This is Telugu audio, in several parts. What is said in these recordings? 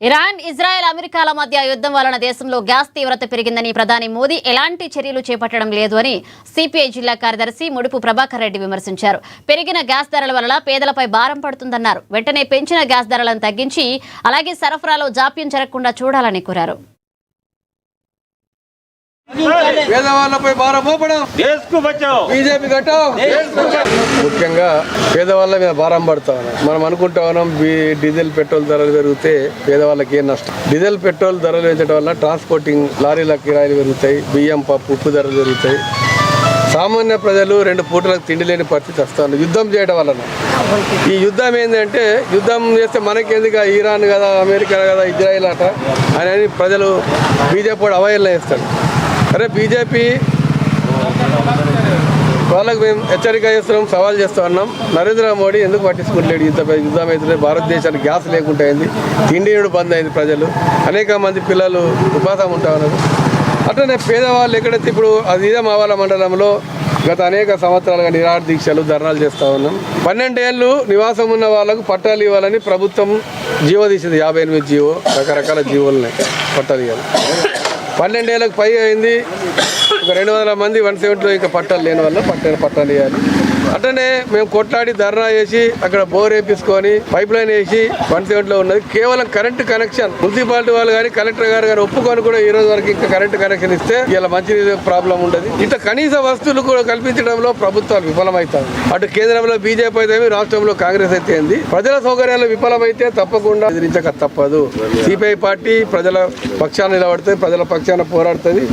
ఇరాన్, ఇజ్రాయెల్, అమెరికాల మధ్య యుద్ధం వలన దేశంలో గ్యాస్ తీవ్రత పెరిగిందని ప్రధాని మోదీ ఎలాంటి చర్యలు చేపట్టడం లేదు అని సిపిఐ జిల్లా కార్యదర్శి ముడుపు ప్రభాకర్ రెడ్డి విమర్శించారు. పెరిగిన గ్యాస్ ధరల వల్ల పేదలపై భారం పడుతుందన్నారు. వెంటనే పెంచిన గ్యాస్ ధరలను తగ్గించి అలాగే సరఫరాలో జాప్యం జరగకుండా చూడాలని కోరారు. పేదవాళ్లపై భారం మోపడం బీజేపీ ఘట్టం. ముఖ్యంగా పేదవాళ్ళ మీద భారం పడతా ఉన్నాం. మనం అనుకుంటా ఉన్నాం డీజిల్ పెట్రోల్ ధరలు పెరిగితే పేదవాళ్ళకి ఏం నష్టం. డీజిల్ పెట్రోల్ ధరలు పెంచడం వల్ల ట్రాన్స్పోర్టింగ్ లారీల కిరాయిలు పెరుగుతాయి, బియ్యం పప్పు ఉప్పు ధరలు పెరుగుతాయి. సామాన్య ప్రజలు 2 పూటలకు తిండి లేని పరిస్థితి వస్తుంది యుద్ధం చేయడం వలన. ఈ యుద్ధం ఏంటంటే యుద్ధం చేస్తే మనకేందుకు ఇరాన్ కదా, అమెరికా కదా, ఇజ్రాయిల్ అట అని ప్రజలు బీజేపీ వాడు అవహేళన చేస్తాడు. అరే బీజేపీ వాళ్ళకు మేము హెచ్చరిక చేస్తున్నాం, సవాల్ చేస్తూ ఉన్నాం. నరేంద్ర మోడీ ఎందుకు పట్టించుకుంటలేడు? యుద్ధం అయితే భారతదేశానికి గ్యాస్ లేకుండా అయింది, తిండి బంద్ అయింది, ప్రజలు అనేక మంది పిల్లలు ఉపాసం ఉంటా ఉన్నారు. అట్లనే పేదవాళ్ళు ఎక్కడైతే ఇప్పుడు అదిదే మావాల మండలంలో గత అనేక సంవత్సరాలుగా నిరాహార దీక్షలు ధర్నాలు చేస్తూ ఉన్నాం. 12 ఏళ్ళు నివాసం ఉన్న వాళ్ళకు పట్టాలు ఇవ్వాలని ప్రభుత్వం జీవో తీసింది. 58 జీవో, రకరకాల జీవోలున్నాయి పట్టాలు ఇవ్వాలి. 12 ఏళ్ళకు పై అయింది. ఒక 200 మంది 170లో ఇంకా పట్టాలు లేని వల్ల పట్టాలు ఇవ్వాలి. అట్లనే మేము కొట్లాడి ధర్నా చేసి అక్కడ బోర్ వేపించుకొని పైప్ లైన్ వేసి 170లో ఉన్నది. కేవలం కరెంటు కనెక్షన్ మున్సిపాలిటీ వాళ్ళు కానీ కలెక్టర్ గారు కానీ ఒప్పుకొని కూడా ఈ రోజు వరకు ఇంకా కరెంటు కనెక్షన్ ఇస్తే ఇలా మంచినీరు ప్రాబ్లం ఉండదు. ఇట్లా కనీస వస్తువులు కూడా కల్పించడంలో ప్రభుత్వాలు విఫలమవుతాయి. అటు కేంద్రంలో బీజేపీ అయితే రాష్ట్రంలో కాంగ్రెస్ అయితే ఏంది. ప్రజల సౌకర్యాలు విఫలమైతే తప్పకుండా ఎదిరించక తప్పదు. సిపిఐ పార్టీ ప్రజల పక్షాన నిలబడుతుంది, ప్రజల పక్షాన పోరాడుతుంది.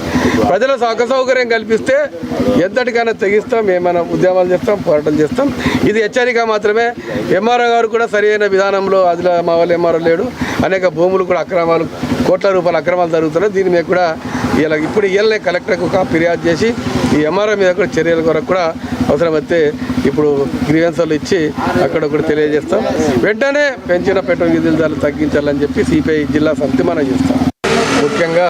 ప్రజల సౌకర్యం కల్పిస్తే ఎంతటికైనా తెగిస్తాం, ఏమైనా ఉద్యమాలు చేస్తాం, పోరాటం చేస్తాం. ఇది హెచ్చరిక మాత్రమే. ఎంఆర్ఓ గారు కూడా సరైన విధానంలో అదిలో మా వాళ్ళు ఎంఆర్ఓ లేడు. అనేక భూములు కూడా అక్రమాలు, కోట్ల రూపాయల అక్రమాలు జరుగుతున్నాయి. దీని మీద కూడా ఇప్పుడు ఇళ్ళనే కలెక్టర్కు ఒక ఫిర్యాదు చేసి ఈ ఎంఆర్ఓ మీద కూడా చర్యల కొరకు కూడా అవసరమైతే ఇప్పుడు గ్రీవెన్స్లు ఇచ్చి అక్కడ కూడా తెలియజేస్తాం. వెంటనే పెంచిన పెట్రోల్ డీజిల్ ధరలు తగ్గించాలని చెప్పి సిపిఐ జిల్లా సమితి మనం చేస్తాం. ముఖ్యంగా